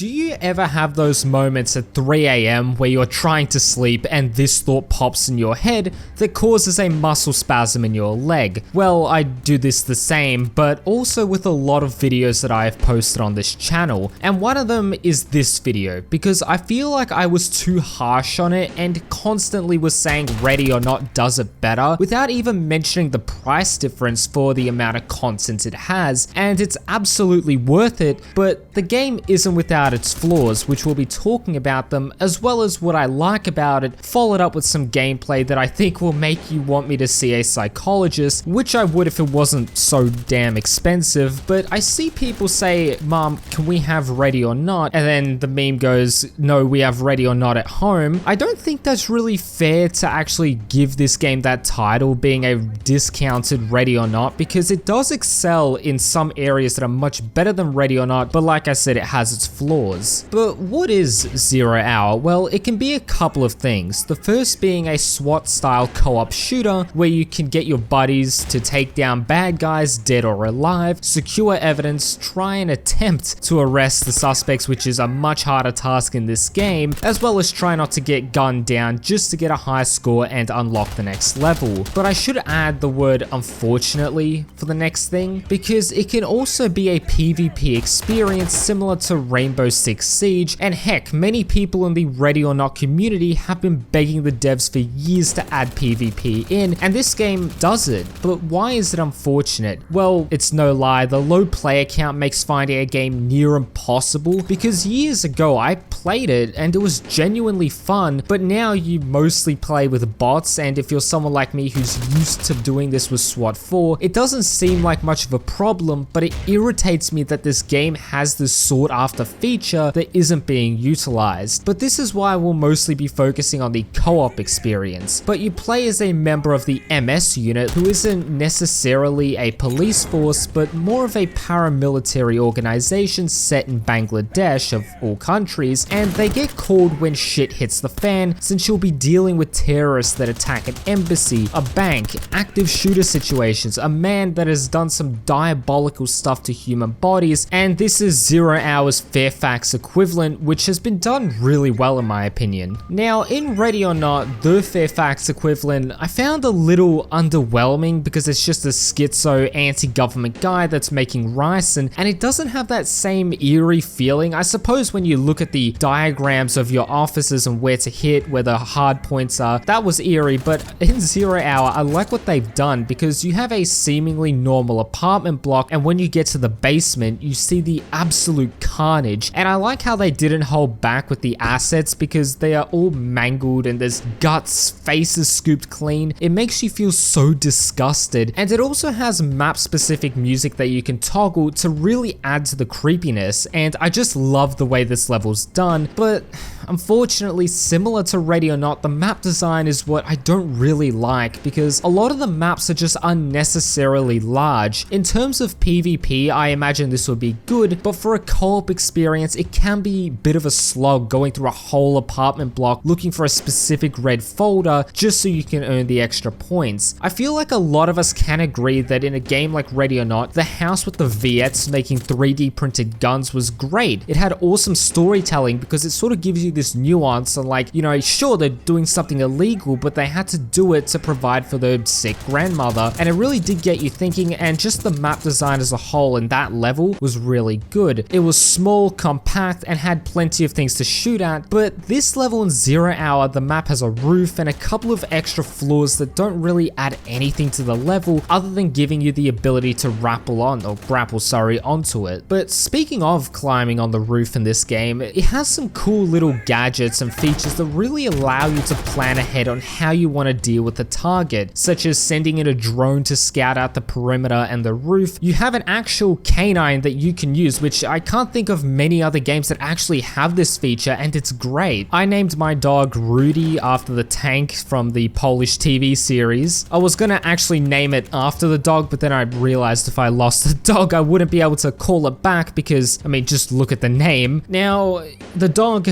Do you ever have those moments at 3 AM where you're trying to sleep and this thought pops in your head that causes a muscle spasm in your leg? Well, I do this the same, but also with a lot of videos that I have posted on this channel, and one of them is this video, because I feel like I was too harsh on it and constantly was saying Ready or Not does it better without even mentioning the price difference for the amount of content it has, and it's absolutely worth it, but the game isn't without its flaws, which we'll be talking about them, as well as what I like about it, followed up with some gameplay that I think will make you want me to see a psychologist, which I would if it wasn't so damn expensive. But I see people say, "Mom, can we have Ready or Not?" And then the meme goes, "No, we have Ready or Not at home." I don't think that's really fair to actually give this game that title, being a discounted Ready or Not, because it does excel in some areas that are much better than Ready or Not, but like I said, it has its flaws. But what is Zero Hour? Well, it can be a couple of things. The first being a SWAT style co-op shooter where you can get your buddies to take down bad guys, dead or alive, secure evidence, try and attempt to arrest the suspects, which is a much harder task in this game, as well as try not to get gunned down just to get a high score and unlock the next level. But I should add the word unfortunately for the next thing, because it can also be a PvP experience similar to Rainbow Six Siege, and heck, many people in the Ready or Not community have been begging the devs for years to add PvP in, and this game does it. But why is it unfortunate? Well, it's no lie, the low player count makes finding a game near impossible, because years ago I played it and it was genuinely fun, but now you mostly play with bots, and if you're someone like me who's used to doing this with SWAT 4, it doesn't seem like much of a problem, but it irritates me that this game has this sought after feature that isn't being utilized. But this is why we'll mostly be focusing on the co-op experience. But you play as a member of the MS unit, who isn't necessarily a police force, but more of a paramilitary organization set in Bangladesh of all countries, and they get called when shit hits the fan, since you'll be dealing with terrorists that attack an embassy, a bank, active shooter situations, a man that has done some diabolical stuff to human bodies, and this is Zero Hour's Fairfax equivalent, which has been done really well in my opinion. Now, in Ready or Not, the Fairfax equivalent, I found a little underwhelming because it's just a schizo anti-government guy that's making rice, and it doesn't have that same eerie feeling. I suppose when you look at the diagrams of your offices and where to hit, where the hard points are, that was eerie, but in Zero Hour, I like what they've done, because you have a seemingly normal apartment block, and when you get to the basement, you see the absolute carnage. And I like how they didn't hold back with the assets, because they are all mangled and there's guts, faces scooped clean. It makes you feel so disgusted, and it also has map specific music that you can toggle to really add to the creepiness, and I just love the way this level's done. But unfortunately, similar to Ready or Not, the map design is what I don't really like, because a lot of the maps are just unnecessarily large. In terms of PvP, I imagine this would be good, but for a co-op experience, it can be a bit of a slog going through a whole apartment block looking for a specific red folder just so you can earn the extra points. I feel like a lot of us can agree that in a game like Ready or Not, the house with the Viettes making 3D printed guns was great. It had awesome storytelling because it sort of gives you this nuance and, like, you know, sure, they're doing something illegal, but they had to do it to provide for their sick grandmother, and it really did get you thinking, and just the map design as a whole in that level was really good. It was small, compact, and had plenty of things to shoot at, but this level in Zero Hour, the map has a roof and a couple of extra floors that don't really add anything to the level other than giving you the ability to grapple onto it. But speaking of climbing on the roof in this game, it has some cool little gadgets and features that really allow you to plan ahead on how you want to deal with the target, such as sending in a drone to scout out the perimeter and the roof. You have an actual canine that you can use, which I can't think of many other games that actually have this feature, and it's great. I named my dog Rudy after the tank from the Polish TV series. I was gonna actually name it after the dog, but then I realized if I lost the dog, I wouldn't be able to call it back because, I mean, just look at the name. Now, the dog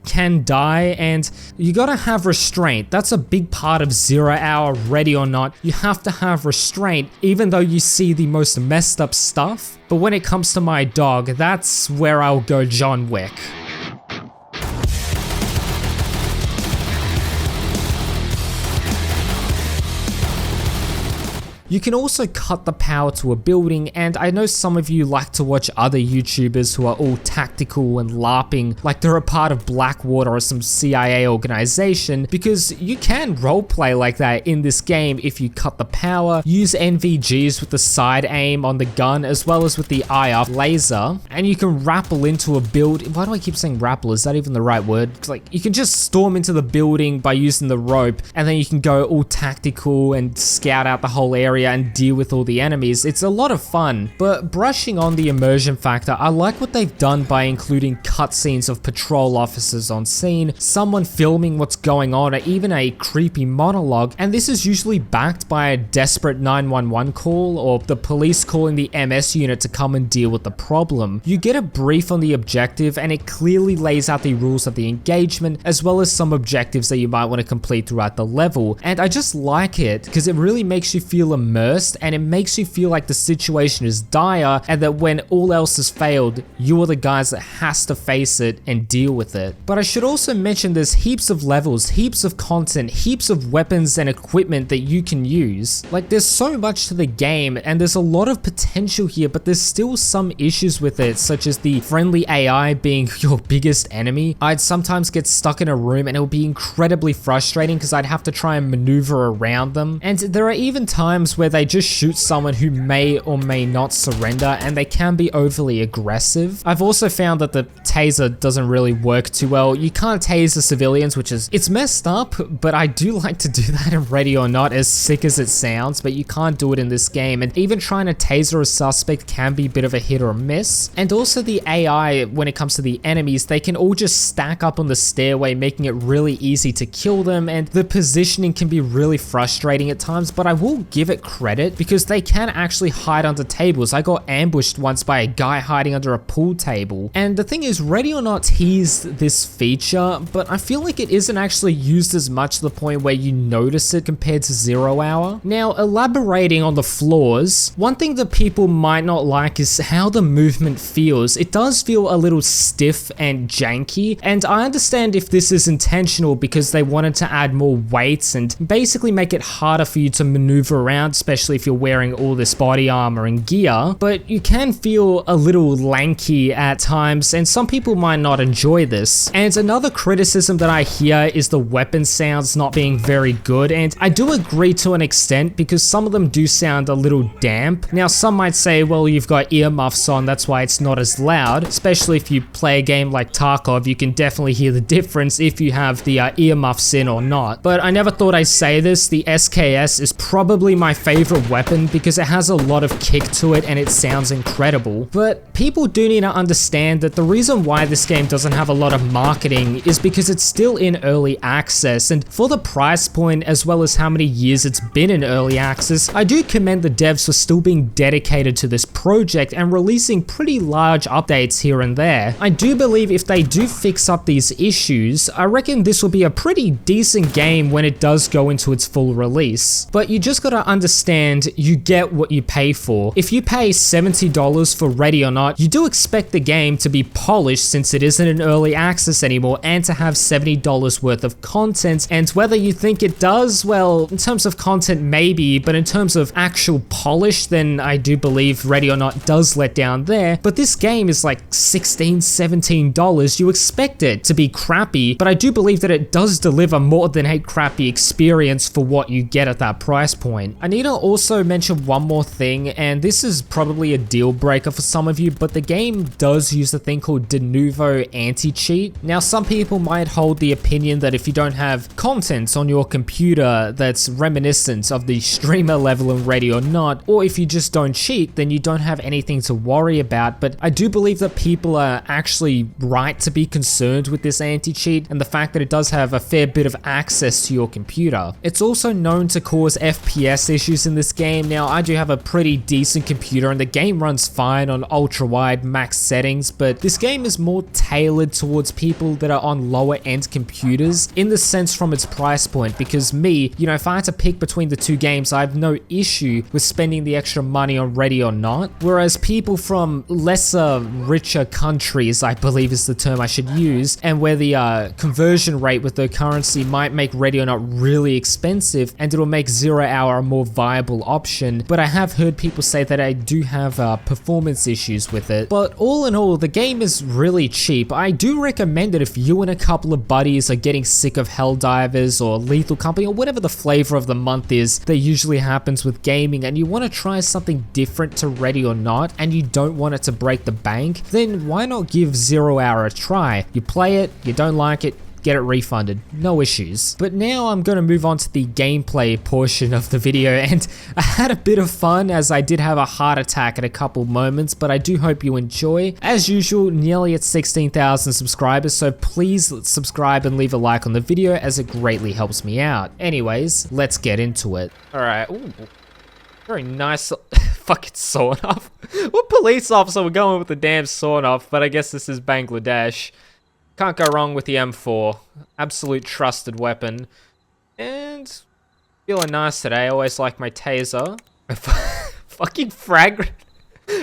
can die, and you gotta have restraint. That's a big part of 0 Hour, Ready or Not. You have to have restraint, even though you see the most messed up stuff. But when it comes to my dog, that's where I'll go John Wick. You can also cut the power to a building, and I know some of you like to watch other YouTubers who are all tactical and LARPing like they're a part of Blackwater or some CIA organization, because you can roleplay like that in this game if you cut the power, use NVGs with the side aim on the gun as well as with the IR laser, and you can rappel into a build. Why do I keep saying rappel? Is that even the right word? Like, you can just storm into the building by using the rope, and then you can go all tactical and scout out the whole area and deal with all the enemies. It's a lot of fun, but brushing on the immersion factor, I like what they've done by including cutscenes of patrol officers on scene, someone filming what's going on, or even a creepy monologue, and this is usually backed by a desperate 911 call or the police calling the MS unit to come and deal with the problem. You get a brief on the objective, and it clearly lays out the rules of the engagement as well as some objectives that you might want to complete throughout the level, and I just like it because it really makes you feel immersed, and it makes you feel like the situation is dire and that when all else has failed, you are the guys that has to face it and deal with it. But I should also mention there's heaps of levels, heaps of content, heaps of weapons and equipment that you can use. Like, there's so much to the game and there's a lot of potential here, but there's still some issues with it, such as the friendly AI being your biggest enemy. I'd sometimes get stuck in a room and it would be incredibly frustrating because I'd have to try and maneuver around them. And there are even times where they just shoot someone who may or may not surrender, and they can be overly aggressive. I've also found that the taser doesn't really work too well. You can't taser civilians, which is, it's messed up, but I do like to do that in Ready or Not, as sick as it sounds, but you can't do it in this game, and even trying to taser a suspect can be a bit of a hit or miss. And also the AI, when it comes to the enemies, they can all just stack up on the stairway, making it really easy to kill them, and the positioning can be really frustrating at times, but I will give it credit because they can actually hide under tables. I got ambushed once by a guy hiding under a pool table. And the thing is, Ready or Not teased this feature, but I feel like it isn't actually used as much to the point where you notice it compared to 0 Hour. Now, elaborating on the flaws, one thing that people might not like is how the movement feels. It does feel a little stiff and janky, and I understand if this is intentional because they wanted to add more weights and basically make it harder for you to maneuver around, especially if you're wearing all this body armor and gear, but you can feel a little lanky at times, and some people might not enjoy this. And another criticism that I hear is the weapon sounds not being very good, and I do agree to an extent because some of them do sound a little damp. Now, some might say, well, you've got earmuffs on, that's why it's not as loud, especially if you play a game like Tarkov. You can definitely hear the difference if you have the earmuffs in or not. But I never thought I'd say this, the SKS is probably my favorite weapon because it has a lot of kick to it and it sounds incredible. But people do need to understand that the reason why this game doesn't have a lot of marketing is because it's still in early access, and for the price point as well as how many years it's been in early access, I do commend the devs for still being dedicated to this project and releasing pretty large updates here and there. I do believe if they do fix up these issues, I reckon this will be a pretty decent game when it does go into its full release. But you just gotta understand, you get what you pay for. If you pay $70 for Ready or Not, you do expect the game to be polished since it isn't in early access anymore, and to have $70 worth of content. And whether you think it does, well, in terms of content maybe, but in terms of actual polish, then I do believe Ready or Not does let down there. But this game is like $16, $17. You expect it to be crappy, but I do believe that it does deliver more than a crappy experience for what you get at that price point. I need to also mention one more thing, and this is probably a deal breaker for some of you, but the game does use a thing called Denuvo anti-cheat. Now, some people might hold the opinion that if you don't have content on your computer that's reminiscent of the streamer level in Ready or Not, or if you just don't cheat, then you don't have anything to worry about. But I do believe that people are actually right to be concerned with this anti-cheat and the fact that it does have a fair bit of access to your computer. It's also known to cause FPS issues in this game. Now, I do have a pretty decent computer and the game runs fine on ultra wide max settings, but this game is more tailored towards people that are on lower end computers in the sense from its price point, because me, you know, if I had to pick between the two games, I have no issue with spending the extra money on Ready or Not, whereas people from lesser, richer countries, I believe is the term I should use, and where the conversion rate with the currency might make Ready or Not really expensive and it'll make 0 Hour a more viable option, but I have heard people say that I do have performance issues with it. But all in all, the game is really cheap. I do recommend it if you and a couple of buddies are getting sick of Helldivers or Lethal Company or whatever the flavor of the month is that usually happens with gaming, and you want to try something different to Ready or Not and you don't want it to break the bank, then why not give 0 Hour a try? You play it, you don't like it, get it refunded, no issues. But now I'm going to move on to the gameplay portion of the video, and I had a bit of fun as I did have a heart attack at a couple moments, but I do hope you enjoy. As usual, nearly at 16,000 subscribers, so please subscribe and leave a like on the video as it greatly helps me out. Anyways, let's get into it. Alright, ooh, very nice fucking sawn off. What police officer we're going with the damn sawn off, but I guess this is Bangladesh. Can't go wrong with the M4. Absolute trusted weapon. And feeling nice today. I always like my taser. Fucking frag.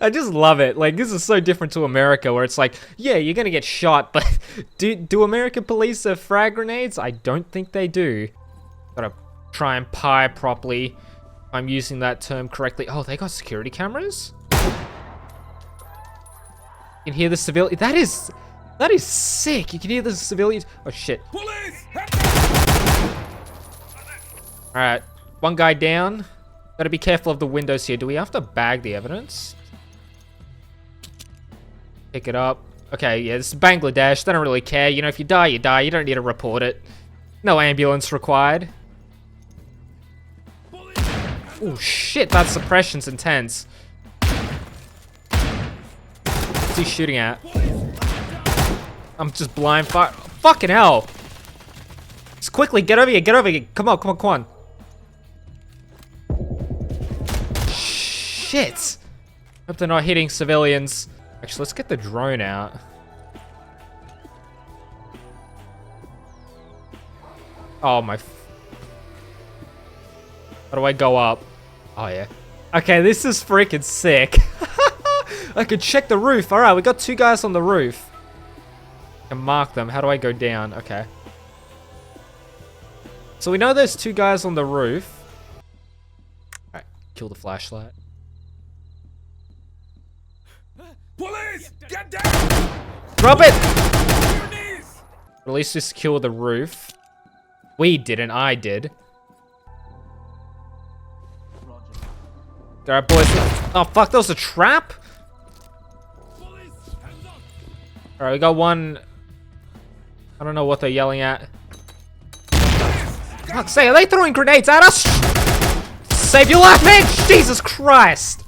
I just love it. Like, this is so different to America where it's like, yeah, you're gonna get shot, but do American police have frag grenades? I don't think they do. Gotta try and pie properly. If I'm using that term correctly. Oh, they got security cameras? You can hear the civilian. That is sick. You can hear the civilians. Oh shit. Alright, one guy down. Gotta be careful of the windows here. Do we have to bag the evidence? Pick it up. Okay, yeah, this is Bangladesh. They don't really care. You know, if you die, you die. You don't need to report it. No ambulance required. Oh shit, that suppression's intense. What's he shooting at? I'm just blind fire. Fucking hell. Just quickly, get over here, get over here. Come on, come on, come on. Shit. Hope they're not hitting civilians. Actually, let's get the drone out. Oh my. How do I go up? Oh yeah. Okay, this is freaking sick. I could check the roof. Alright, we got two guys on the roof. I can mark them. How do I go down? Okay. So we know there's two guys on the roof. Alright, kill the flashlight. Police! Get down! Drop it! At least we secure the roof. We didn't, I did. Alright, boys. Oh fuck, that was a trap? Alright, we got one. I don't know what they're yelling at. Fuck's sake, are they throwing grenades at us? Save your life, man! Jesus Christ!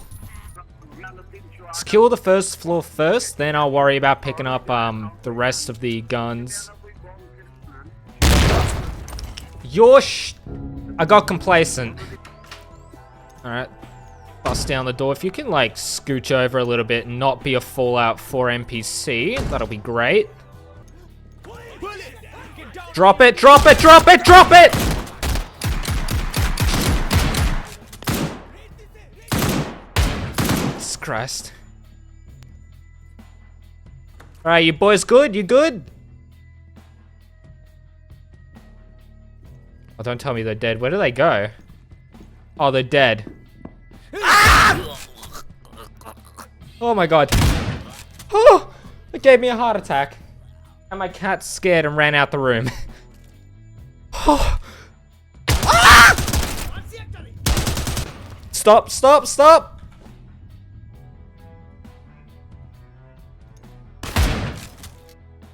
Secure the first floor first, then I'll worry about picking up the rest of the guns. I got complacent. Alright. Bust down the door. If you can, like, scooch over a little bit and not be a Fallout 4 NPC, that'll be great. Drop it, drop it, drop it, drop it! Jesus Christ. Alright, you boys good? You good? Oh, don't tell me they're dead. Where do they go? Oh, they're dead. Ah! Oh my god. Oh! It gave me a heart attack. And my cat's scared and ran out the room. Oh. Ah! Stop, stop, stop!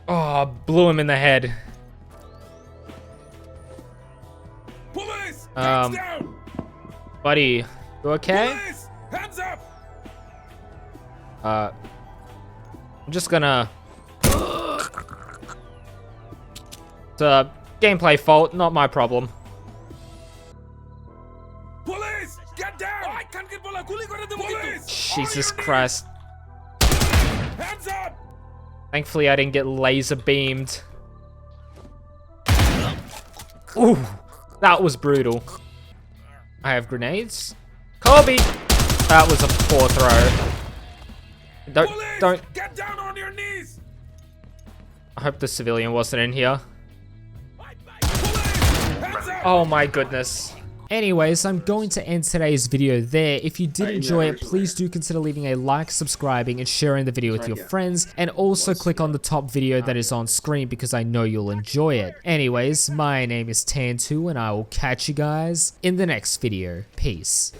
Oh, blew him in the head. Police! Hands down! Buddy, you okay? Police! Hands up! I'm just gonna... It's a gameplay fault, not my problem. Police! Jesus Christ. Hands up! Thankfully, I didn't get laser beamed. Ooh, that was brutal. I have grenades. Kobe! That was a poor throw. Police! Don't. Get down on your knees! I hope the civilian wasn't in here. Police! Hands up! Oh my goodness. Anyways, I'm going to end today's video there. If you did enjoy it, please do consider leaving a like, subscribing, and sharing the video with your friends. And also click on the top video that is on screen because I know you'll enjoy it. Anyways, my name is Tan2 and I will catch you guys in the next video. Peace.